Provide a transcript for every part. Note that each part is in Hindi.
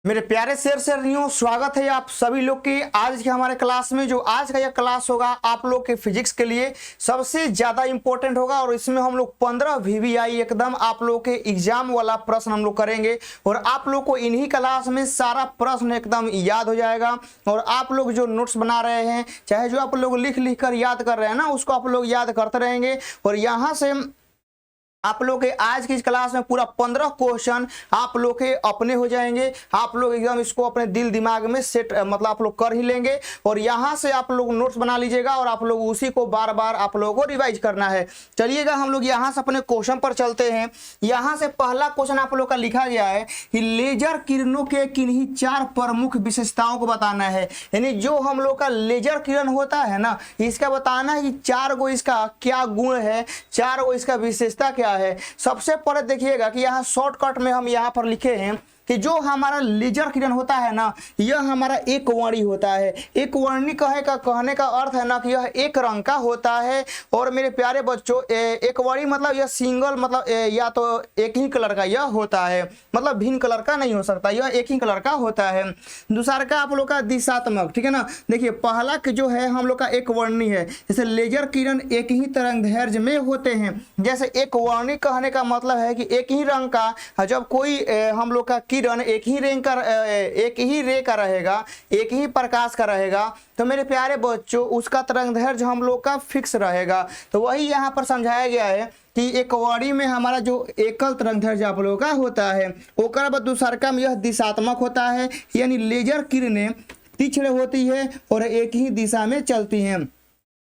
मेरे प्यारे शेयरियों, स्वागत है आप सभी लोग की आज के हमारे क्लास में। जो आज का यह क्लास होगा आप लोग के फिजिक्स के लिए सबसे ज्यादा इंपॉर्टेंट होगा और इसमें हम लोग 15 वीवीआई एकदम आप लोग के एग्जाम वाला प्रश्न हम लोग करेंगे और आप लोग को इन्हीं क्लास में सारा प्रश्न एकदम याद हो जाएगा। और आप लोग जो नोट्स बना रहे हैं, चाहे जो आप लोग लिख लिख कर याद कर रहे हैं ना, उसको आप लोग याद करते रहेंगे। और यहाँ से आप लोग के आज की इस क्लास में पूरा 15 क्वेश्चन आप लोग के अपने हो जाएंगे। आप लोग एकदम इसको अपने दिल दिमाग में सेट मतलब आप लोग कर ही लेंगे और यहाँ से आप लोग नोट्स बना लीजिएगा और आप लोग उसी को बार बार आप लोगों को रिवाइज करना है। चलिएगा हम लोग यहाँ से अपने क्वेश्चन पर चलते हैं। यहाँ से पहला क्वेश्चन आप लोग का लिखा गया है कि लेजर किरणों के किन्हीं 4 प्रमुख विशेषताओं को बताना है। यानी जो हम लोग का लेजर किरण होता है ना, इसका बताना है कि 4 गो इसका क्या गुण है, 4 गो इसका विशेषता क्या है। सबसे पहले देखिएगा कि यहाँ शॉर्टकट में हम यहाँ पर लिखे हैं कि जो हमारा लेजर किरण होता है ना, यह हमारा एक वर्णी होता है। एक वर्णी कहने का अर्थ है ना कि यह एक रंग का होता है। और मेरे प्यारे बच्चों, एक वर्णी मतलब यह सिंगल मतलब या तो एक ही कलर का यह होता है, मतलब भिन्न कलर का नहीं हो सकता, यह एक ही कलर का होता है। दूसरा का आप लोग का दिशात्मक, ठीक है ना। देखिए पहला जो है हम लोग का एक वर्णी है, जैसे लेजर किरण एक ही तरंगदैर्घ्य में होते हैं। जैसे एक वर्णी कहने का मतलब है कि एक ही रंग का, जब कोई हम लोग का किरण एक ही रे का रहेगा, एक ही प्रकाश का रहेगा, तो मेरे प्यारे बच्चों उसका तरंगदैर्घ्य हम लोग का फिक्स रहेगा। तो वही यहाँ पर समझाया गया है कि एक वर्णी में हमारा जो एकल तरंगदैर्घ्य आप लोगों का होता है, ओकर बाद दूसरा में यह दिशात्मक होता है, यानी लेजर किरणें तीक्ष्ण होती है और एक ही दिशा में चलती हैं।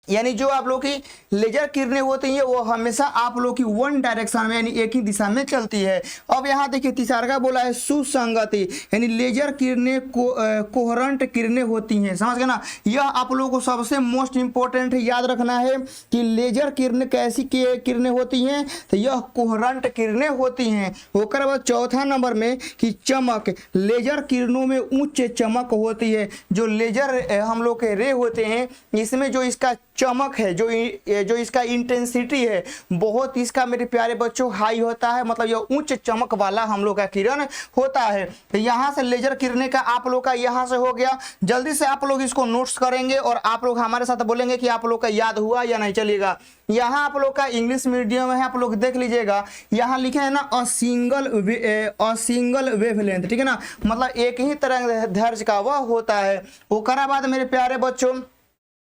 यानी जो आप लोग की लेजर किरणें होती हैं वो हमेशा आप लोग की वन डायरेक्शन में यानी एक ही दिशा में चलती है। अब यहाँ देखिए तीसरा का बोला है सुसंगति, यानी लेजर किरणें कोहेरेंट किरणें होती हैं। समझ गए ना। यह आप लोगों को सबसे मोस्ट इंपॉर्टेंट याद रखना है कि लेजर किरणें कैसी किरणें होती हैं, तो यह कोहेरेंट किरणें होती हैं। उसके बाद चौथा नंबर में कि चमक, लेजर किरणों में उच्च चमक होती है। जो लेजर हम लोग के रे होते हैं, इसमें जो इसका चमक है, जो इसका इंटेंसिटी है, बहुत इसका मेरे प्यारे बच्चों हाई होता है, मतलब यह उच्च चमक वाला हम लोग का किरण होता है। तो यहाँ से लेजर किरणें का आप लोग का यहाँ से हो गया। जल्दी से आप लोग इसको नोट्स करेंगे और आप लोग हमारे साथ बोलेंगे कि आप लोग का याद हुआ या नहीं। चलिएगा यहाँ आप लोग का इंग्लिश मीडियम है, आप लोग देख लीजिएगा। यहाँ लिखे है ना अ सिंगल वेवलेंथ, ठीक है ना, मतलब एक ही तरंगदैर्घ्य का वह होता है। उसके बाद मेरे प्यारे बच्चों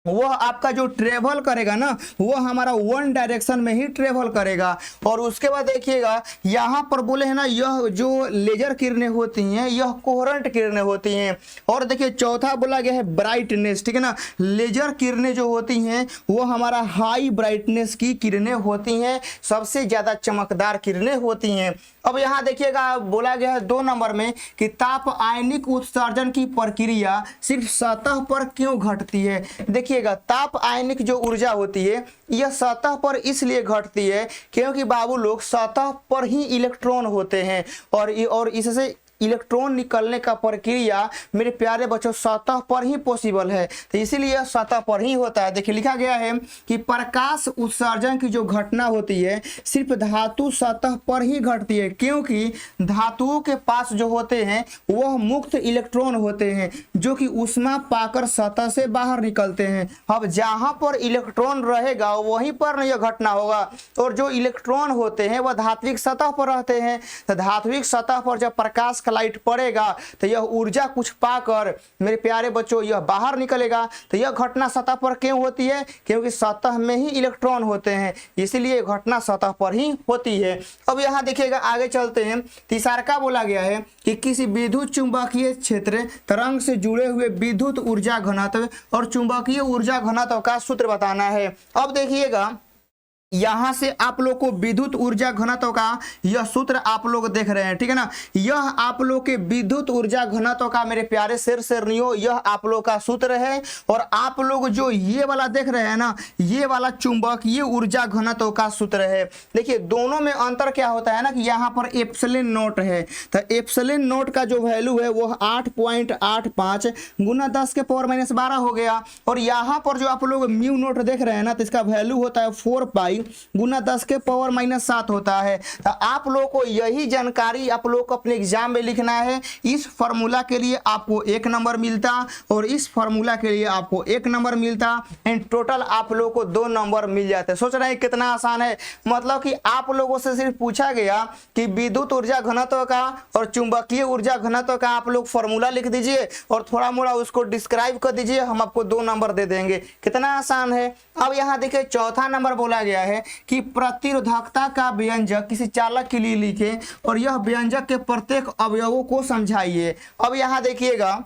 वह आपका जो ट्रेवल करेगा ना, वह हमारा वन डायरेक्शन में ही ट्रेवल करेगा। और उसके बाद देखिएगा यहाँ पर बोले हैं ना, यह जो लेजर किरणें होती हैं यह कोहेरेंट किरणें होती हैं। और देखिए चौथा बोला गया है ब्राइटनेस, ठीक है ना। लेजर किरणें जो होती हैं वो हमारा हाई ब्राइटनेस की किरणें होती हैं, सबसे ज़्यादा चमकदार किरणें होती हैं। अब यहाँ देखिएगा बोला गया है 2 नंबर में कि ताप आयनिक उत्सर्जन की प्रक्रिया सिर्फ सतह पर क्यों घटती है। देखिएगा ताप आयनिक जो ऊर्जा होती है यह सतह पर इसलिए घटती है क्योंकि बाबू लोग सतह पर ही इलेक्ट्रॉन होते हैं और इससे इलेक्ट्रॉन निकलने का प्रक्रिया मेरे प्यारे बच्चों सतह पर ही पॉसिबल है, तो इसीलिए सतह पर ही होता है। देखिए लिखा गया है कि प्रकाश उत्सर्जन की जो घटना होती है सिर्फ धातु सतह पर ही घटती है, क्योंकि धातुओं के पास जो होते हैं वह मुक्त इलेक्ट्रॉन होते हैं जो कि ऊष्मा पाकर सतह से बाहर निकलते हैं। अब जहाँ पर इलेक्ट्रॉन रहेगा वहीं पर यह घटना होगा, और जो इलेक्ट्रॉन होते हैं वह धात्विक सतह पर रहते हैं। तो धात्विक सतह पर जब प्रकाश लाइट पड़ेगा तो यह ऊर्जा कुछ पाकर मेरे प्यारे बच्चों यह बाहर निकलेगा। तो यह घटना सतह पर क्यों होती है, क्योंकि सतह में ही इलेक्ट्रॉन होते हैं, इसीलिए घटना सतह पर ही होती है। अब यहाँ देखिएगा आगे चलते हैं। तीसरा का बोला गया है कि किसी विद्युत चुंबकीय क्षेत्र तरंग से जुड़े हुए विद्युत ऊर्जा घनत्व और चुंबकीय ऊर्जा घनत्व का सूत्र बताना है। अब देखिएगा यहाँ से आप लोग को विद्युत ऊर्जा घनत्व का यह सूत्र आप लोग देख रहे हैं, ठीक है ना। यह आप लोग के विद्युत ऊर्जा घनत्व का मेरे प्यारे शेयरियों यह आप लोग का सूत्र है। और आप लोग जो ये वाला देख रहे हैं ना, ये वाला चुंबकीय ऊर्जा घनत्व का सूत्र है। देखिए दोनों में अंतर क्या होता है ना कि यहाँ पर एप्सिलॉन नॉट है, तो एप्सिलॉन नॉट का जो वैल्यू है वह 8.85 गुना 10 के पावर -12 हो गया। और यहाँ पर जो आप लोग म्यू नॉट देख रहे हैं ना, तो इसका वैल्यू होता है 4 पाई गुना 10 के पावर -7 होता है। तो आप लोगों को यही जानकारी आप लोग को अपने एग्जाम में लिखना है। इस फार्मूला के लिए आपको 1 नंबर मिलता और इस फार्मूला के लिए आपको 1 नंबर मिलता एंड टोटल आप लोगों को 2 नंबर मिल जाते। सोच रहे हैं कितना आसान है। मतलब कि आप लोगों से सिर्फ पूछा गया कि विद्युत ऊर्जा घनत्व का और चुंबकीय ऊर्जा घनत्व का आप लोग फार्मूला लिख दीजिए और थोड़ा मोड़ा उसको डिस्क्राइब कर दीजिए, हम आपको 2 नंबर दे देंगे। कितना आसान है। अब यहाँ देखिए चौथा नंबर बोला गया है कि प्रतिरोधकता का व्यंजक किसी चालक के लिए लिखे और यह व्यंजक के प्रत्येक अवयवों को समझाइए। अब यहाँ देखिएगा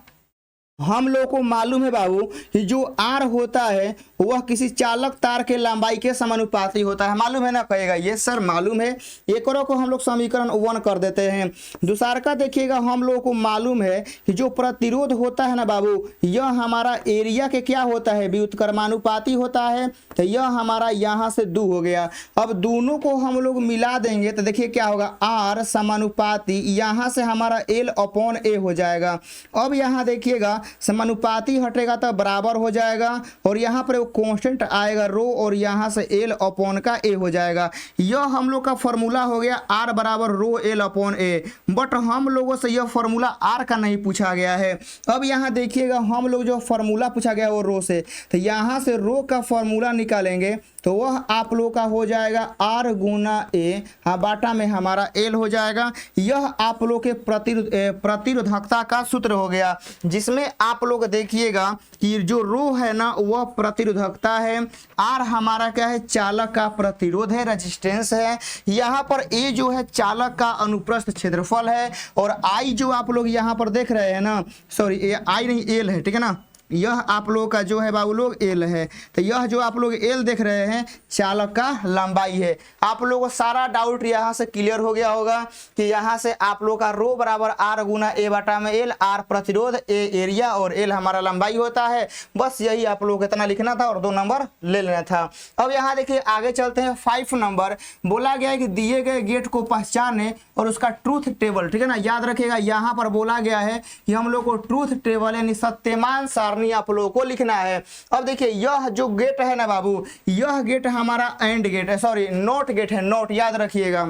हम लोगों को मालूम है बाबू कि जो आर होता है वह किसी चालक तार के लंबाई के समानुपाती होता है। मालूम है ना, कहेगा ये सर मालूम है। एक और को हम लोग समीकरण 1 कर देते हैं। दूसरा का देखिएगा हम लोगों को मालूम है कि जो प्रतिरोध होता है ना बाबू, यह हमारा एरिया के क्या होता है, व्युत्क्रमानुपाती होता है। तो यह हमारा यहाँ से 2 हो गया। अब दोनों को हम लोग मिला देंगे तो देखिए क्या होगा, आर समानुपाती, यहाँ से हमारा L/A हो जाएगा। अब यहाँ देखिएगा समानुपाती हटेगा तो बराबर हो जाएगा और यहाँ पर कांस्टेंट आएगा रो और यहाँ से L/A हो जाएगा। यह हम लोग का फॉर्मूला हो गया R बराबर रो L/A। बट हम लोगों से यह फॉर्मूला R का नहीं पूछा गया है। अब यहाँ देखिएगा हम लोग जो फॉर्मूला पूछा गया वो रो से, तो यहाँ से रो का फॉर्मूला निकालेंगे तो वह आप लोग का हो जाएगा R गुना A, बाटा में हमारा L हो जाएगा। यह आप लोग के प्रतिरोधकता का सूत्र हो गया, जिसमें आप लोग देखिएगा कि जो रो है ना वह प्रतिरोधकता है, R हमारा क्या है, चालक का प्रतिरोध है, रेजिस्टेंस है। यहाँ पर A जो है चालक का अनुप्रस्थ क्षेत्रफल है और I जो आप लोग यहाँ पर देख रहे हैं ना, सॉरी I नहीं L है, ठीक है ना, यह आप लोग का जो है बाबू लोग L है। तो यह जो आप लोग L देख रहे हैं चालक का लंबाई है। आप लोगों को सारा डाउट यहाँ से क्लियर हो गया होगा कि यहाँ से आप लोग का रो बराबर R गुना A बटा में L, R प्रतिरोध, A एरिया और L हमारा लंबाई होता है। बस यही आप लोग को इतना लिखना था और 2 नंबर ले लेना था। अब यहाँ देखिए आगे चलते हैं। 5 नंबर बोला गया है कि दिए गए गेट को पहचाने और उसका ट्रूथ टेबल, ठीक है ना, याद रखिएगा यहाँ पर बोला गया है कि हम लोग को ट्रूथ टेबल यानी सत्यमान सारणी आप लोगों को लिखना है। अब देखिए यह जो गेट है ना बाबू, यह गेट हमारा एंड गेट है, सॉरी नोट गेट है, नोट याद रखिएगा।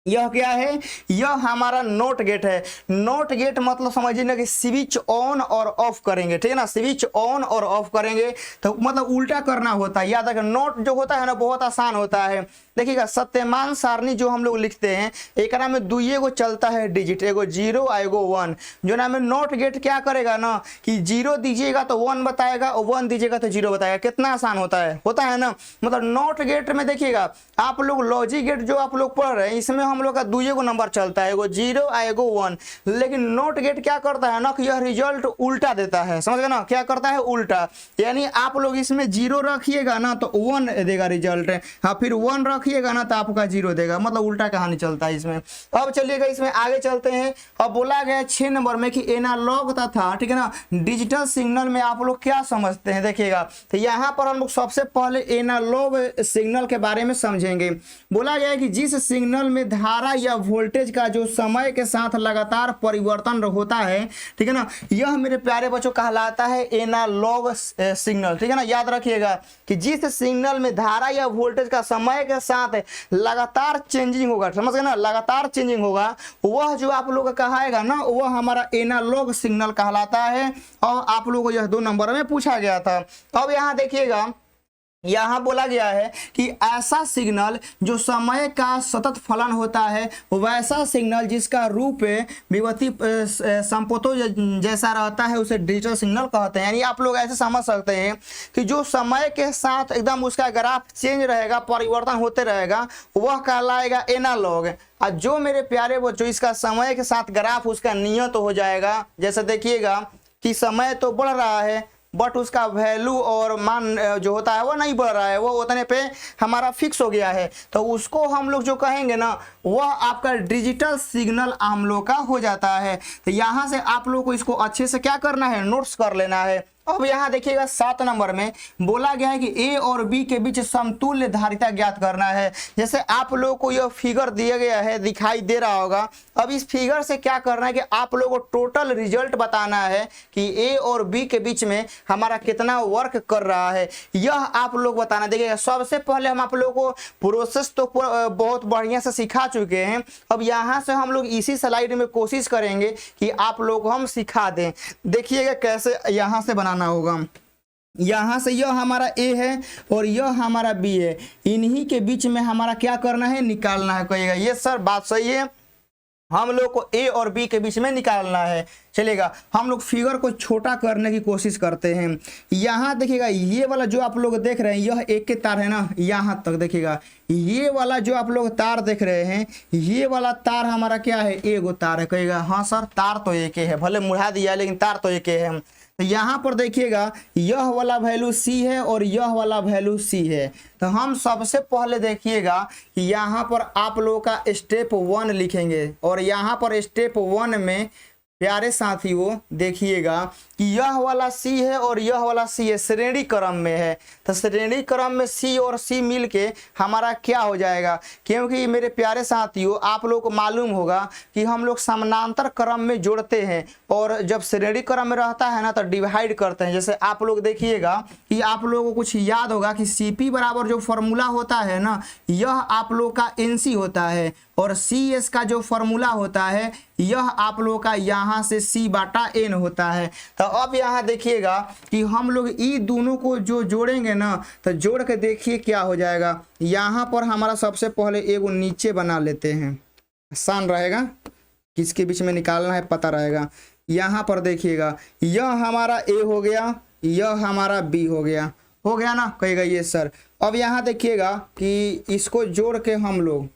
यह क्या है, यह हमारा नोट गेट है। नोट गेट मतलब समझिए ना कि स्विच ऑन और ऑफ करेंगे, ठीक है ना, स्विच ऑन और ऑफ करेंगे तो मतलब उल्टा करना होता है। याद रखें नोट जो होता है ना बहुत आसान होता है। देखिएगा सत्यमान सारणी जो हम लोग लिखते हैं एक नाम में 2 एगो चलता है डिजिट, एगो 0 एगो 1। जो नाम में नोट गेट क्या करेगा ना कि 0 दीजिएगा तो 1 बताएगा और 1 दीजिएगा तो 0 बताएगा। कितना आसान होता है ना। मतलब नोट गेट में देखिएगा आप लोग लॉजिक गेट जो आप लोग पढ़ रहे हैं इसमें हम लोग का 2 एगो नंबर चलता है, एगो 0 एगो 1। लेकिन नोट गेट क्या करता है ना कि यह रिजल्ट उल्टा देता है। समझ गए ना, क्या करता है उल्टा, यानी आप लोग इसमें 0 रखिएगा ना तो 1 देगा रिजल्ट, हाँ फिर 1 रखिएगा ना तो आपका 0 देगा। मतलब उल्टा कहानी चलता है इसमें। अब चलिएगा इसमें आगे चलते हैं। अब बोला गया 6 नंबर में कि एनालॉग था, ठीक है ना, डिजिटल सिग्नल में आप लोग क्या समझते हैं। देखिएगा तो यहाँ पर हम लोग सबसे पहले एनालॉग सिग्नल के बारे में समझेंगे। बोला गया है कि जिस सिग्नल में धारा या वोल्टेज का जो समय के साथ लगातार परिवर्तन होता है, ठीक है ना, यह मेरे प्यारे बच्चों कहलाता है एनालॉग सिग्नल, ठीक है ना। याद रखिएगा कि जिस सिग्नल में धारा या वोल्टेज का समय के साथ लगातार चेंजिंग होगा, समझ गए ना, लगातार चेंजिंग होगा, वह जो आप लोग का कहाएगा ना वह हमारा एनालॉग सिग्नल कहलाता है। और आप लोगों को यह 2 नंबर में पूछा गया था। अब यहाँ देखिएगा यहाँ बोला गया है कि ऐसा सिग्नल जो समय का सतत फलन होता है वैसा सिग्नल जिसका रूप विवर्ती संपतो जैसा रहता है उसे डिजिटल सिग्नल कहते हैं। यानी आप लोग ऐसे समझ सकते हैं कि जो समय के साथ एकदम उसका ग्राफ चेंज रहेगा, परिवर्तन होते रहेगा, वह कहलाएगा एनालॉग। और जो मेरे प्यारे बच्चों इसका समय के साथ ग्राफ उसका नियत हो जाएगा, जैसे देखिएगा कि समय तो बढ़ रहा है बट उसका वैल्यू और मान जो होता है वो नहीं बढ़ रहा है, वो उतने पे हमारा फिक्स हो गया है, तो उसको हम लोग जो कहेंगे ना वह आपका डिजिटल सिग्नल हम लोग का हो जाता है। तो यहाँ से आप लोग को इसको अच्छे से क्या करना है, नोट्स कर लेना है। अब यहाँ देखिएगा 7 नंबर में बोला गया है कि ए और बी के बीच समतुल्य धारिता ज्ञात करना है। जैसे आप लोगों को यह फिगर दिया गया है, दिखाई दे रहा होगा। अब इस फिगर से क्या करना है कि आप लोगों को टोटल रिजल्ट बताना है कि ए और बी के बीच में हमारा कितना वर्क कर रहा है, यह आप लोग बताना। देखिएगा सबसे पहले हम आप लोगों को प्रोसेस तो बहुत बढ़िया से सिखा चुके हैं। अब यहाँ से हम लोग इसी स्लाइड में कोशिश करेंगे कि आप लोग को हम सिखा दें। देखिएगा कैसे यहाँ से बनाना होगा। यहाँ से यह हमारा ए है और यह हमारा बी है, इन्हीं के बीच में हमारा क्या करना है, निकालना है। कहिएगा ये सर बात सही है, हम लोग को ए और बी के बीच में निकालना है। चलेगा, हम लोग फिगर को छोटा करने की कोशिश करते हैं। यहाँ देखिएगा ये वाला जो आप लोग देख रहे हैं यह एक के तार है ना, यहाँ तक देखिएगा। ये वाला जो आप लोग तार देख रहे हैं ये वाला तार हमारा क्या है, एगो तार है। कहिएगा हाँ सर तार तो एक है, भले मुड़ा दिया लेकिन तार तो एक है। तो यहाँ पर देखिएगा यह वाला वैल्यू सी है और यह वाला वैल्यू सी है। तो हम सबसे पहले देखिएगा कि यहाँ पर आप लोगों का स्टेप 1 लिखेंगे और यहाँ पर स्टेप 1 में प्यारे साथियों देखिएगा कि यह वाला सी है और यह वाला सी है, श्रेणी क्रम में है। तो श्रेणी क्रम में सी और सी मिलके हमारा क्या हो जाएगा, क्योंकि मेरे प्यारे साथियों आप लोग को मालूम होगा कि हम लोग समानांतर क्रम में जोड़ते हैं और जब श्रेणी क्रम में रहता है ना तो डिवाइड करते हैं। जैसे आप लोग देखिएगा कि आप लोगों को कुछ याद होगा कि CP बराबर जो फॉर्मूला होता है ना, यह आप लोग का NC होता है और CS का जो फॉर्मूला होता है यह आप लोग का यहाँ से C/N होता है। तो अब यहाँ देखिएगा कि हम लोग ई दोनों को जो जोड़ेंगे ना तो जोड़ के देखिए क्या हो जाएगा। यहाँ पर हमारा सबसे पहले एगो नीचे बना लेते हैं, आसान रहेगा, किसके बीच में निकालना है पता रहेगा। यहाँ पर देखिएगा यह हमारा A हो गया, यह हमारा B हो गया ना। कहेगा ये सर। अब यहाँ देखिएगा कि इसको जोड़ के हम लोग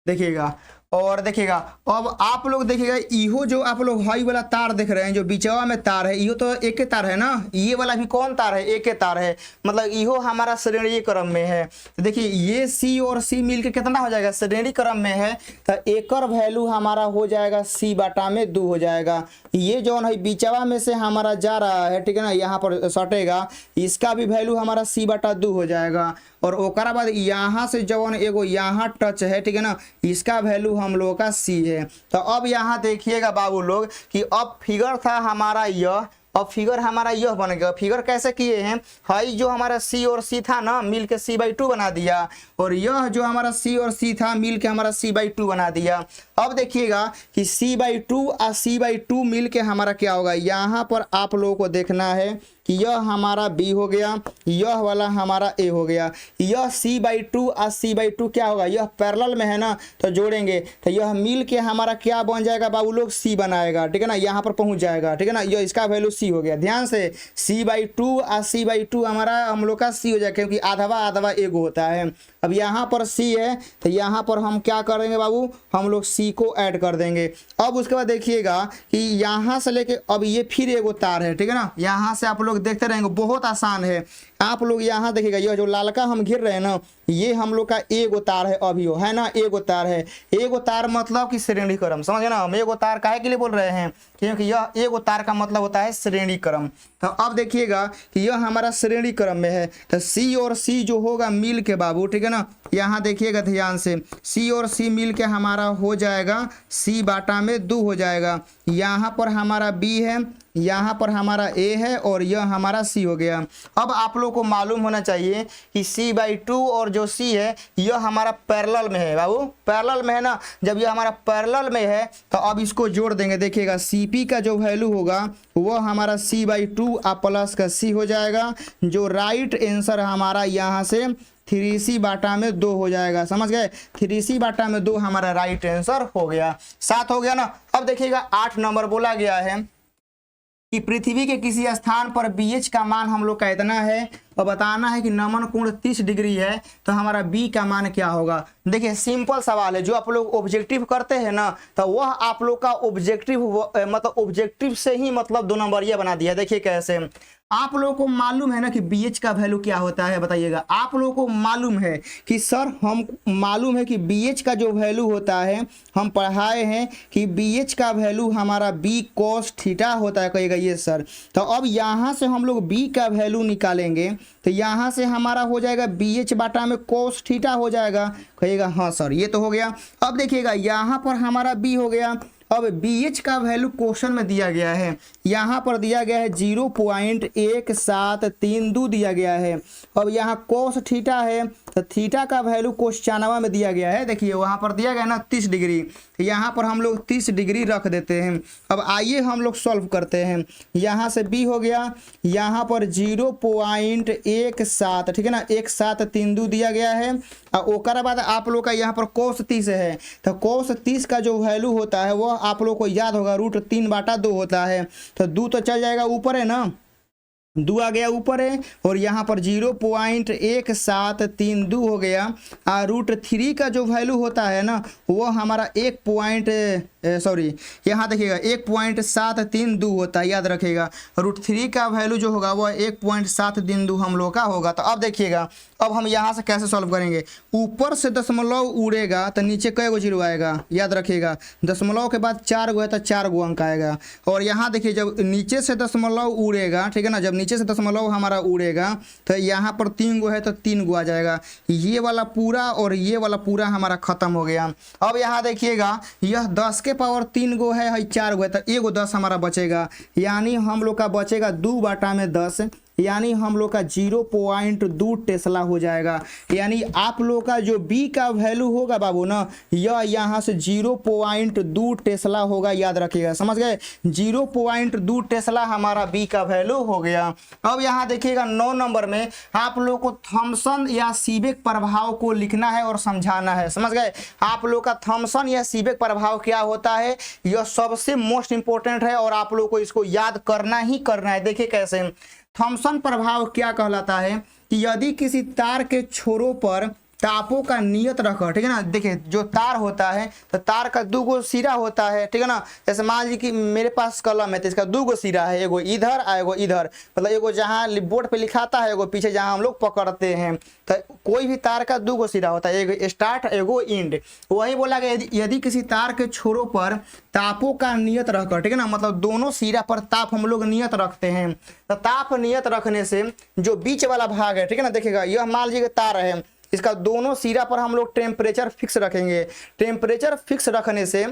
देखिएगा और देखिएगा अब आप लोग देखिएगा इहो जो आप लोग हाई वाला तार देख रहे हैं जो बीचवा में तार है, इहो तो एक के तार है ना, ये वाला भी कौन तार है, एक के तार है, मतलब इहो हमारा श्रेणी क्रम में है। तो देखिए ये सी और सी मिल के कितना हो जाएगा, श्रेणी क्रम में है तो एकर वैल्यू हमारा हो जाएगा C/2 हो जाएगा। ये जो है बीचवा में से हमारा जा रहा है, ठीक है ना, यहाँ पर सटेगा, इसका भी वैल्यू हमारा C/2 हो जाएगा। और ओकरा बाद यहाँ से जवन एगो यहाँ टच है, ठीक है ना, इसका वैल्यू हम लोगों का C है। तो अब यहाँ देखिएगा बाबू लोग कि अब फिगर था हमारा यह, अब फिगर हमारा यह बन गया। फिगर कैसे किए हैं, हाई जो हमारा C और C था ना मिल के C/2 बना दिया और यह जो हमारा C और C था मिल के हमारा C/2 बना दिया। अब देखिएगा कि C/2 और C/2 मिल के हमारा क्या होगा, यहाँ पर आप लोगों को देखना है कि यह हमारा B हो गया, यह वाला हमारा A हो गया। यह C/2 और C/2 क्या होगा, यह पैरेलल में है ना, तो जोड़ेंगे तो यह मिल के हमारा क्या बन जाएगा बाबू लोग, C बनाएगा, ठीक है ना, यहाँ पर पहुँच जाएगा, ठीक है ना, यह इसका वैल्यू C हो गया। ध्यान से C/2 और C/2 हमारा हम लोग का C हो जाएगा क्योंकि आधवा एगो होता है। अब यहाँ पर C है तो यहाँ पर हम क्या करेंगे बाबू, हम लोग C को ऐड कर देंगे। अब उसके बाद देखिएगा कि यहाँ से लेके अब ये फिर एगो तार है, ठीक है ना, यहाँ से आप लोग देखते रहेंगे, बहुत आसान है। आप लोग यहाँ देखिएगा यह जो लालका हम घिर रहे हैं ना, ये हम लोग का एगो तार है, अभी हो है ना, एगो तार है। एगो तार मतलब कि श्रेणी क्रम, समझे ना, हम एगो तार काहे के लिए बोल रहे हैं, क्योंकि यह एगो तार का मतलब होता है श्रेणी क्रम। तो अब देखिएगा कि यह हमारा श्रेणी क्रम में है तो C और C जो होगा मिल के बाबू, ठीक है ना, यहाँ देखिएगा ध्यान से C और C मिल के हमारा हो जाएगा C/2 हो जाएगा। यहाँ पर हमारा B है, यहाँ पर हमारा A है और यह हमारा C हो गया। अब आप लोग को मालूम होना चाहिए कि C/2 और जो C है यह हमारा पैरेलल में है बाबू, पैरेलल में है ना। जब यह हमारा पैरेलल में है तो अब इसको जोड़ देंगे। देखिएगा CP का जो वैल्यू होगा वह हमारा C/2 प्लस का C हो जाएगा, जो राइट आंसर हमारा यहाँ से 3C/2 हो जाएगा। समझ गए, 3C/2 हमारा राइट आंसर हो गया। 7 हो गया ना। अब देखिएगा 8 नंबर बोला गया है कि पृथ्वी के किसी स्थान पर BH का मान हम लोग का इतना है और बताना है कि नमन कोण 30 डिग्री है, तो हमारा बी का मान क्या होगा। देखिए सिंपल सवाल है, जो आप लोग ऑब्जेक्टिव करते हैं ना, तो वह आप लोग का ऑब्जेक्टिव मतलब ऑब्जेक्टिव से ही मतलब 2 नंबरिया बना दिया। देखिए कैसे, आप लोगों को मालूम है ना कि BH का वैल्यू क्या होता है, बताइएगा। आप लोगों को मालूम है कि सर हम मालूम है कि BH का जो वैल्यू होता है, हम पढ़ाए हैं कि BH का वैल्यू हमारा B cos थीटा होता है, कहिएगा ये सर। तो अब यहाँ से हम लोग B का वैल्यू निकालेंगे, तो यहाँ से हमारा हो जाएगा BH बाटा में cos थीटा हो जाएगा, कहिएगा हाँ सर ये तो हो गया। अब देखिएगा यहाँ पर हमारा B हो गया। अब BH का वैल्यू क्वेश्चन में दिया गया है, यहाँ पर दिया गया है 0.1732 दिया गया है। अब यहाँ कोस थीटा है, तो थीटा का वैल्यू क्वेश्चनवा में दिया गया है। देखिए वहाँ पर दिया गया है ना 30 डिग्री, यहाँ पर हम लोग 30 डिग्री रख देते हैं। अब आइए हम लोग सॉल्व करते हैं। यहाँ से B हो गया, यहाँ पर 0.17, ठीक है ना, 1732 दिया गया है। और ओकर बाद आप लोग का यहाँ पर कोस 30 है, तो कोस 30 का जो वैल्यू होता है वो आप लोग को याद होगा √3/2 होता है। तो 2 तो चल जाएगा ऊपर है ना, 2 आ गया ऊपर है, और यहाँ पर 0.1732 हो गया। और √3 का जो वैल्यू होता है ना वो हमारा यहाँ देखिएगा 1.732 होता है, याद रखिएगा। √3 का वैल्यू जो होगा वो 1.732 हम लोग का होगा। तो अब देखिएगा, अब हम यहाँ से कैसे सॉल्व करेंगे। ऊपर से दशमलव उड़ेगा तो नीचे कई गो जीरो आएगा, याद रखिएगा। दशमलव के बाद 4 गो है तो 4 गो अंक आएगा। और यहाँ देखिए जब नीचे से दशमलव उड़ेगा, ठीक है ना, जब नीचे से दशमलव हमारा उड़ेगा तो यहाँ पर 3 गो है तो 3 गो आ जाएगा। ये वाला पूरा और ये वाला पूरा हमारा खत्म हो गया। अब यहाँ देखिएगा यह 10 के पावर 3 गो है 4 गो है, तो एगो 10 हमारा बचेगा, यानी हम लोग का बचेगा 2/10, यानी हम लोग का 0.2 टेस्ला हो जाएगा। यानी आप लोग का जो B का वैल्यू होगा बाबू ना, यह यहाँ से 0.2 टेस्ला होगा, याद रखिएगा, समझ गए। 0.2 टेस्ला हमारा B का वैल्यू हो गया। अब यहाँ देखिएगा 9 नंबर में आप लोग को थॉमसन या सीबेक प्रभाव को लिखना है और समझाना है, समझ गए। आप लोग का थॉमसन या सीबेक प्रभाव क्या होता है, यह सबसे मोस्ट इंपॉर्टेंट है और आप लोग को इसको याद करना ही करना है। देखिए कैसे, थॉमसन प्रभाव क्या कहलाता है कि यदि किसी तार के छोरों पर तापों का नियत रखकर, ठीक है ना, देखिए जो तार होता है तो तार का 2 गो सिरा होता है, ठीक है ना। जैसे मान लीजिए कि मेरे पास कलम है तो इसका 2 गो सिरा है, एगो इधर और एगो इधर, मतलब एगो जहाँ बोर्ड पे लिखाता है, एगो पीछे जहाँ हम लोग पकड़ते हैं। तो कोई भी तार का 2 गो सिरा होता है, एगो स्टार्ट एगो एंड। वही बोला गया यदि किसी तार के छोरों पर तापों का नियत रखकर, ठीक है ना, मतलब दोनों सिरा पर ताप हम लोग नियत रखते हैं। तो ताप नियत रखने से जो बीच वाला भाग है, ठीक है ना, देखिएगा यह मान लीजिए तार है, इसका दोनों सिरा पर हम लोग टेम्परेचर फिक्स रखेंगे। टेम्परेचर फिक्स रखने से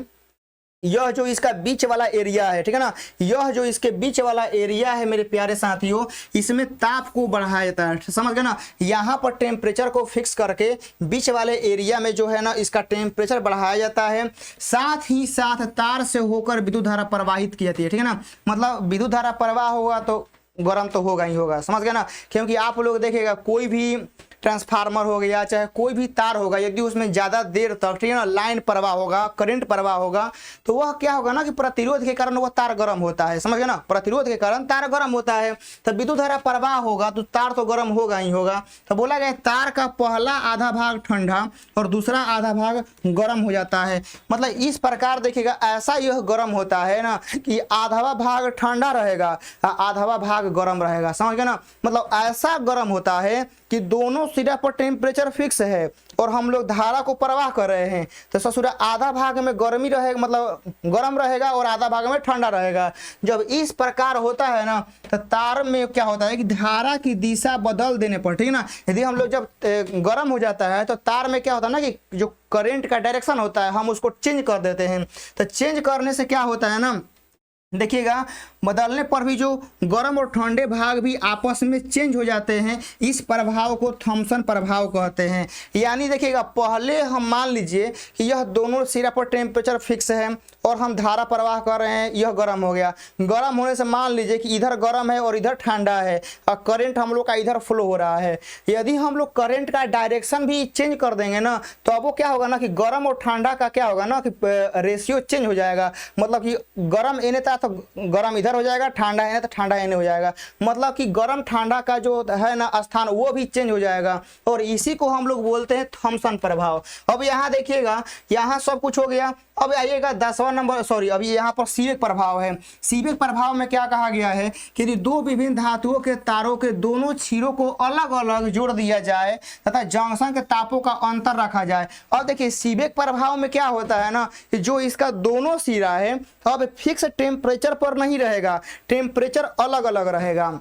यह जो इसका बीच वाला एरिया है, ठीक है ना, यह जो इसके बीच वाला एरिया है मेरे प्यारे साथियों, इसमें ताप को बढ़ाया जाता है, समझ गए ना। यहाँ पर टेम्परेचर को फिक्स करके बीच वाले एरिया में जो है ना इसका टेम्परेचर बढ़ाया जाता है। साथ ही साथ तार से होकर विद्युत धारा प्रवाहित की जाती है, ठीक है ना, मतलब विद्युत धारा प्रवाह होगा तो गर्म तो होगा ही होगा, समझ गए ना। क्योंकि आप लोग देखिएगा कोई भी ट्रांसफार्मर हो गया चाहे कोई भी तार होगा, यदि उसमें ज़्यादा देर तक, ठीक है ना, लाइन प्रवाह होगा, करंट प्रवाह होगा, तो वह क्या होगा ना कि प्रतिरोध के कारण वह तार गर्म होता है, समझ गए ना। प्रतिरोध के कारण तार गर्म होता है, तो विद्युत धारा प्रवाह होगा तो तार तो गर्म होगा ही होगा। तो बोला गया तार का पहला आधा भाग ठंडा और दूसरा आधा भाग गर्म हो जाता है। मतलब इस प्रकार देखिएगा ऐसा यह गर्म होता है ना कि आधा भाग ठंडा रहेगा आधा भाग गर्म रहेगा, समझ गए ना। मतलब ऐसा गर्म होता है कि दोनों सिरा पर टेम्परेचर फिक्स है और हम लोग धारा को प्रवाह कर रहे हैं, तो ससुरा आधा भाग में गर्मी रहेगा, मतलब गर्म रहेगा और आधा भाग में ठंडा रहेगा। जब इस प्रकार होता है ना तो तार में क्या होता है कि धारा की दिशा बदल देने पर, ठीक है ना, यदि हम लोग जब गर्म हो जाता है तो तार में क्या होता है ना कि जो करंट का डायरेक्शन होता है हम उसको चेंज कर देते हैं। तो चेंज करने से क्या होता है ना, देखिएगा बदलने पर भी जो गर्म और ठंडे भाग भी आपस में चेंज हो जाते हैं। इस प्रभाव को थॉमसन प्रभाव कहते हैं। यानी देखिएगा पहले हम मान लीजिए कि यह दोनों सिरा पर टेम्परेचर फिक्स है और हम धारा प्रवाह कर रहे हैं, यह गर्म हो गया। गर्म होने से मान लीजिए कि इधर गर्म है और इधर ठंडा है और करंट हम लोग का इधर फ्लो हो रहा है। यदि हम लोग करंट का डायरेक्शन भी चेंज कर देंगे ना तो अब वो क्या होगा ना कि गर्म और ठंडा का क्या होगा ना कि रेशियो चेंज हो जाएगा। मतलब कि गर्म एने तरह तो गर्म इधर हो जाएगा, ठंडा है ना तो ठंडा है नहीं हो जाएगा, मतलब कि गर्म ठंडा का जो है ना स्थान वो भी चेंज हो जाएगा, और इसी को हम लोग बोलते हैं थॉमसन प्रभाव। अब यहाँ देखिएगा, यहाँ सब कुछ हो गया। अब आइएगा 10वां नंबर, सॉरी अभी यहाँ पर सीबेक प्रभाव है। सीबेक प्रभाव में क्या कहा गया है कि यदि दो विभिन्न धातुओं के तारों के दोनों सिरों को अलग अलग जोड़ दिया जाए तथा जंक्शन के तापों का अंतर रखा जाए। अब देखिए सीबेक प्रभाव में क्या होता है ना कि जो इसका दोनों सिरा है अब फिक्स टेम्परेचर पर नहीं रहेगा, टेम्परेचर अलग अलग रहेगा।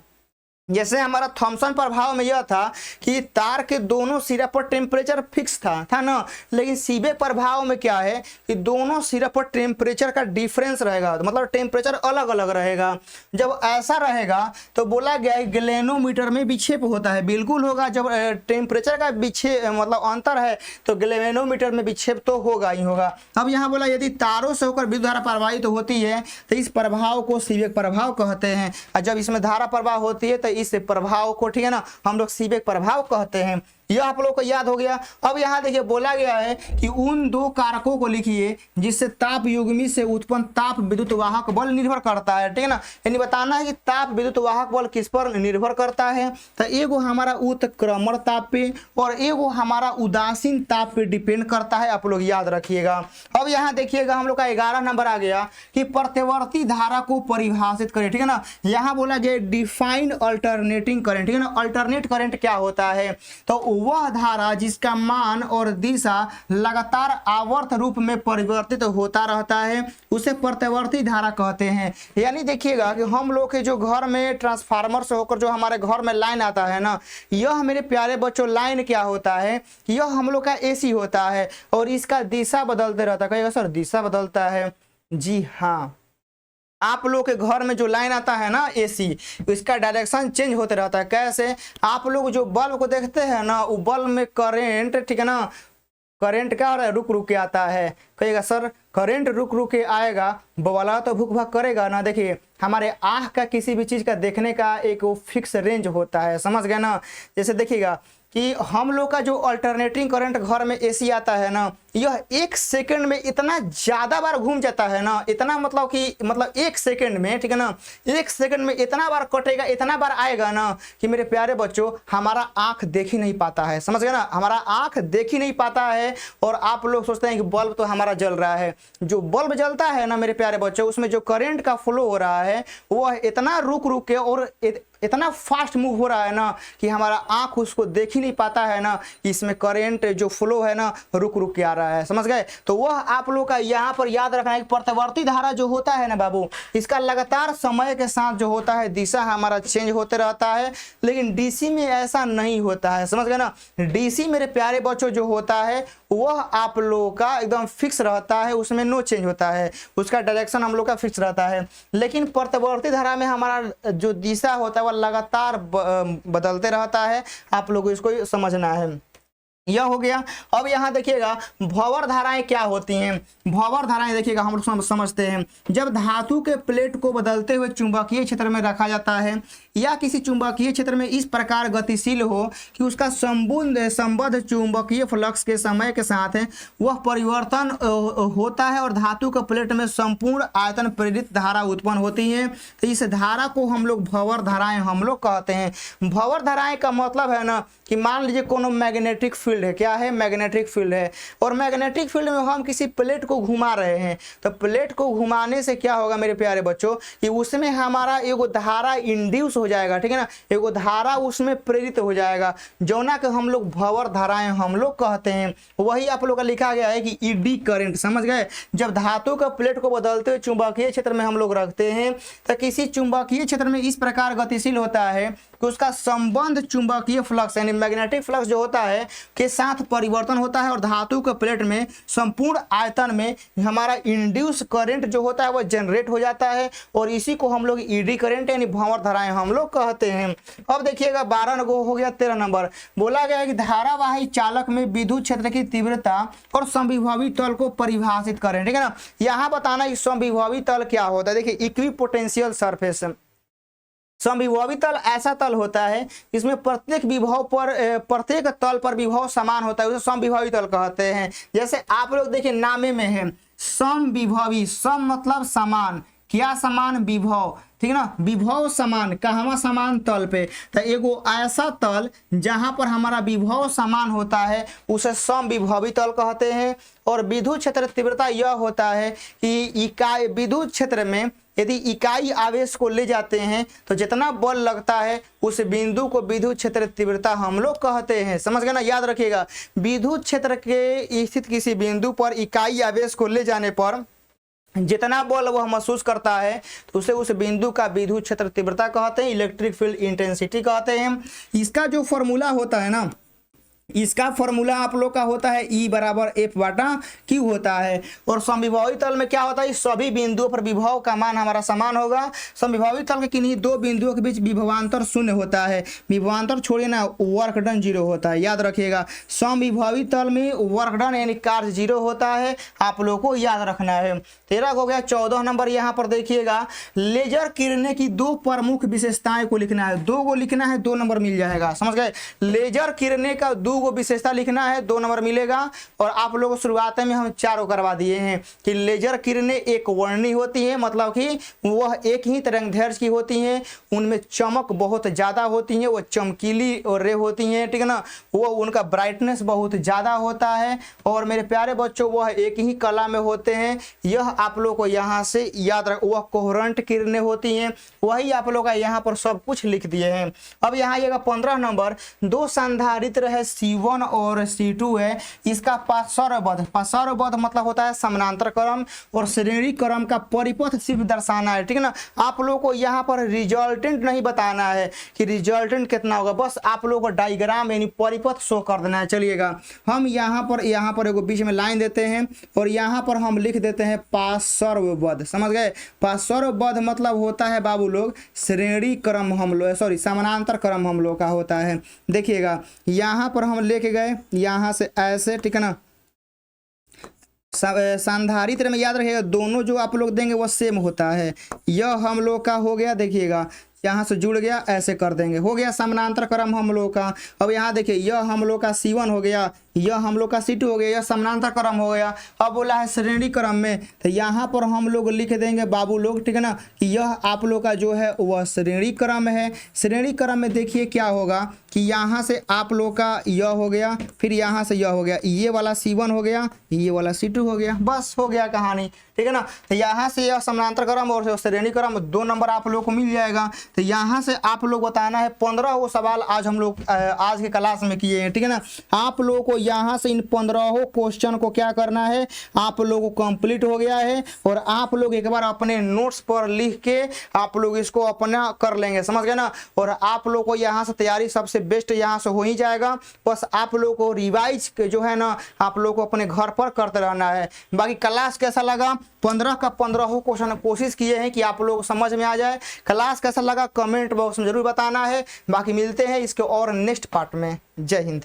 जैसे हमारा थॉमसन प्रभाव में यह था कि तार के दोनों सिरा पर टेम्परेचर फिक्स था ना, लेकिन सीबेक प्रभाव में क्या है कि दोनों सिरा पर टेम्परेचर का डिफरेंस रहेगा, मतलब टेम्परेचर अलग अलग रहेगा। जब ऐसा रहेगा तो बोला गया है गैल्वेनोमीटर में विक्षेप होता है, बिल्कुल होगा। जब टेम्परेचर का विक्षेप मतलब अंतर है तो गैल्वेनोमीटर में विक्षेप तो होगा ही होगा। अब यहाँ बोला यदि तारों से होकर विद्युत धारा प्रवाहित तो होती है तो इस प्रभाव को सीबेक प्रभाव कहते हैं, और जब इसमें धारा प्रवाह होती है तो इस प्रभाव को, ठीक है ना, हम लोग सीबेक प्रभाव कहते हैं। यह आप लोग को याद हो गया। अब यहाँ देखिए बोला गया है कि उन दो कारकों को लिखिए जिससे ताप युग्मी से उत्पन्न ताप विद्युत वाहक बल निर्भर करता है, ठीक है ना। यानी बताना है कि ताप विद्युत वाहक बल किस पर निर्भर करता है, तो एगो हमारा उत्क्रमण ताप पे और एगो हमारा उदासीन ताप पे डिपेंड करता है, आप लोग याद रखिएगा। अब यहाँ देखिएगा हम लोग का 11 नंबर आ गया कि प्रत्यवर्ती धारा को परिभाषित करें, ठीक है ना। यहाँ बोला गया डिफाइन अल्टरनेटिंग करंट, ठीक है ना। अल्टरनेट करंट क्या होता है, तो वह धारा जिसका मान और दिशा लगातार आवर्त रूप में परिवर्तित होता रहता है उसे प्रत्यवर्ती धारा कहते हैं। यानी देखिएगा कि हम लोग के जो घर में ट्रांसफार्मर से होकर जो हमारे घर में लाइन आता है ना, यह मेरे प्यारे बच्चों लाइन क्या होता है, यह हम लोग का एसी होता है और इसका दिशा बदलते रहता है। कहिएगा सर दिशा बदलता है, जी हाँ। आप लोग के घर में जो लाइन आता है ना एसी, इसका डायरेक्शन चेंज होते रहता है। कैसे, आप लोग जो बल्ब को देखते हैं ना, वो बल्ब में करंट, ठीक है ना, करंट क्या हो रहा है, रुक रुक के आता है। कहिएगा सर करंट रुक रुक के आएगा, बवाला तो भुक भक करेगा ना। देखिए हमारे आँख का किसी भी चीज़ का देखने का एक वो फिक्स रेंज होता है, समझ गए ना। जैसे देखिएगा कि हम लोग का जो अल्टरनेटिंग करंट घर में एसी आता है ना, यह 1 सेकंड में इतना ज़्यादा बार घूम जाता है ना, इतना मतलब कि मतलब 1 सेकंड में, ठीक है ना, 1 सेकंड में इतना बार कटेगा, इतना बार आएगा ना कि मेरे प्यारे बच्चों हमारा आँख देख ही नहीं पाता है, समझ गए ना, हमारा आँख देख ही नहीं पाता है। और आप लोग सोचते हैं कि बल्ब तो हमारा जल रहा है, जो बल्ब जलता है ना मेरे प्यारे बच्चों, उसमें जो करंट का फ्लो हो रहा है वह इतना रुक रुक के और इतना फास्ट मूव हो रहा है ना कि हमारा आंख उसको देख ही नहीं पाता है ना कि इसमें करंट जो फ्लो है ना रुक रुक के आ रहा है, समझ गए। तो वह आप लोग का यहाँ पर याद रखना है कि प्रत्यवर्ती धारा जो होता है ना बाबू, इसका लगातार समय के साथ जो होता है दिशा हमारा चेंज होते रहता है, लेकिन डीसी में ऐसा नहीं होता है, समझ गए ना। डीसी मेरे प्यारे बच्चों जो होता है वह आप लोगों का एकदम फिक्स रहता है, उसमें नो चेंज होता है, उसका डायरेक्शन हम लोग का फिक्स रहता है। लेकिन प्रत्यवर्ती धारा में हमारा जो दिशा होता है वह लगातार बदलते रहता है, आप लोगों को इसको समझना है। यह हो गया। अब यहाँ देखिएगा भंवर धाराएं क्या होती हैं। भंवर धाराएं देखिएगा हम लोग समझते हैं, जब धातु के प्लेट को बदलते हुए चुंबकीय क्षेत्र में रखा जाता है या किसी चुंबकीय क्षेत्र में इस प्रकार गतिशील हो कि उसका संबद्ध चुंबकीय फ्लक्स के समय के साथ वह परिवर्तन होता है और धातु के प्लेट में संपूर्ण आयतन प्रेरित धारा उत्पन्न होती है, तो इस धारा को हम लोग भंवर धाराएं हम लोग कहते हैं। भंवर धाराएं का मतलब है ना कि मान लीजिए कोनो मैग्नेटिक फील्ड है, क्या है, मैग्नेटिक फील्ड है, और मैग्नेटिक फील्ड में हम किसी प्लेट को घुमा रहे हैं, तो प्लेट को घुमाने से क्या होगा मेरे प्यारे बच्चों कि उसमें हमारा एगो धारा इंड्यूस हो जाएगा, ठीक है ना, एगो धारा उसमें प्रेरित हो जाएगा, जौना के हम लोग भंवर धाराएं हम लोग कहते हैं। वही आप लोग का लिखा गया है कि ईडी करंट, समझ गए। जब धातु का प्लेट को बदलते हुए चुंबकीय क्षेत्र में हम लोग रखते हैं तो किसी चुंबकीय क्षेत्र में इस प्रकार गतिशील होता है कि उसका संबंध चुंबकीय फ्लक्स यानी मैग्नेटिक फ्लक्स जो होता है के साथ परिवर्तन होता है और धातु के प्लेट में संपूर्ण आयतन में हमारा इंड्यूस करंट जो होता है वह जनरेट हो जाता है, और इसी को हम लोग ईडी करंट यानी भंवर धाराएं हम लोग कहते हैं। अब देखिएगा 12 हो गया। 13 नंबर बोला गया है कि धारावाही चालक में विद्युत क्षेत्र की तीव्रता और समविभवी तल को परिभाषित करें, ठीक है ना। यहाँ बताना कि समविभवी तल क्या होता है। देखिए इक्विपोटेंशियल सरफेस, समविभवी तल ऐसा तल होता है इसमें प्रत्येक विभव पर प्रत्येक तल पर विभव समान होता है, उसे समविभवी तल कहते हैं। जैसे आप लोग देखिए नामे में है समविभवी, सम मतलब समान, क्या समान? विभव, ठीक ना। विभव समान कहवा? समान तल पे। तो एगो ऐसा तल जहां पर हमारा विभव समान होता है उसे समविभवी तल कहते हैं। और विद्युत क्षेत्र तीव्रता यह होता है कि इकाई विद्युत क्षेत्र में यदि इकाई आवेश को ले जाते हैं तो जितना बल लगता है उस बिंदु को विद्युत क्षेत्र तीव्रता हम लोग कहते हैं। समझ गए ना, याद रखिएगा। विद्युत क्षेत्र के स्थित किसी बिंदु पर इकाई आवेश को ले जाने पर जितना बल वह महसूस करता है तो उसे उस बिंदु का विद्युत क्षेत्र तीव्रता कहते हैं, इलेक्ट्रिक फील्ड इंटेंसिटी कहते हैं। इसका जो फॉर्मूला होता है ना, इसका फॉर्मूला आप लोग का होता है E बराबर F बटा Q होता है। और समविभवी तल में क्या होता है? सभी बिंदुओं पर विभव का मान हमारा समान होगा। समविभवी तल के किन्हीं दो बिंदुओं के बीच विभवांतर शून्य होता है। विभवांतर छोड़िए ना, वर्क डन 0 होता है, याद रखिएगा। समविभवी तल में वर्क डन यानी कार्य 0 होता है, आप लोग को याद रखना है। 13 हो गया। 14 नंबर यहाँ पर देखिएगा, लेजर किरणें की दो प्रमुख विशेषताएं को लिखना है। 2 को लिखना है, 2 नंबर मिल जाएगा। समझ गए? लेजर किरणें का 2 को विशेषता लिखना है, 2 नंबर मिलेगा। और आप लोगों को शुरुआत में हम 4 करवा दिए हैं कि लेजर किरणें एक वर्णी होती है, मतलब कि वह एक ही तरंगदैर्घ्य की होती हैं, उनमें चमक बहुत ज़्यादा होती है, वो चमकीली और रे होती हैं, ठीक है ना। वो उनका ब्राइटनेस बहुत ज़्यादा होता है। और मेरे प्यारे बच्चों, वह एक ही कला में होते हैं। यह आप लोग को यहाँ से याद रख, वह कोहेरेंट किरणें होती हैं। वही आप लोग का यहाँ पर सब कुछ लिख दिए हैं। अब यहाँ आइएगा 15 नंबर, 2 संधारित्र है C1 और C2 है। इसका पार्श्वबद्ध मतलब होता है समानांतर क्रम, और श्रेणी क्रम का परिपथ सिर्फ दर्शाना है, ठीक है ना। आप लोगों को यहाँ पर रिजल्टेंट नहीं बताना है कि रिजल्टेंट कितना होगा, बस आप लोगों को डायग्राम यानी परिपथ शो कर देना है। चलिएगा, हम यहाँ पर एगो बीच में लाइन देते हैं और यहाँ पर हम लिख देते हैं पार्श्वबद्ध। समझ गए? पार्श्वबद्ध मतलब होता है बाबू लोग श्रेणी क्रम हम लोग, सॉरी समानांतर क्रम हम लोग का होता है। देखिएगा, यहाँ पर हम लेके गए यहाँ से ऐसे, ठीक है ना। संधारित्र में याद रखिएगा, दोनों जो आप लोग देंगे वह सेम होता है। यह हम लोग का हो गया, देखिएगा यहाँ से जुड़ गया, ऐसे कर देंगे, हो गया समानांतर क्रम हम लोग का। अब यहाँ देखिए, यह हम लोग का C1 हो गया, यह हम लोग का C2 हो गया, यह समानांतर क्रम हो गया। अब बोला है श्रेणी क्रम में, तो यहाँ पर हम लोग लिख देंगे बाबू लोग, ठीक है ना, कि यह आप लोग का जो है वह श्रेणी क्रम है। श्रेणी क्रम में देखिए क्या होगा कि यहाँ से आप लोग का यह हो गया, फिर यहाँ से यह हो गया, ये वाला C1 हो गया, ये वाला C2 हो गया, बस हो गया कहानी, ठीक है ना। तो यहाँ से यह समानांतर क्रम और श्रेणी क्रम 2 नंबर आप लोग को मिल जाएगा। तो यहाँ से आप लोग बताना है 15 वो सवाल आज हम लोग आज के क्लास में किए हैं, ठीक है ना। आप लोगों को यहाँ से इन 15 क्वेश्चन को क्या करना है, आप लोगों को कंप्लीट हो गया है। और आप लोग एक बार अपने नोट्स पर लिख के आप लोग इसको अपना कर लेंगे, समझ गए ना। और आप लोग को यहाँ से तैयारी सबसे बेस्ट यहाँ से हो ही जाएगा। बस आप लोग को रिवाइज जो है ना, आप लोग को अपने घर पर करते रहना है। बाकी क्लास कैसा लगा, 15 का 15 क्वेश्चन कोशिश किए हैं कि आप लोग समझ में आ जाए। क्लास कैसा लगा कमेंट बॉक्स में जरूर बताना है। बाकी मिलते हैं इसके और नेक्स्ट पार्ट में। जय हिंद।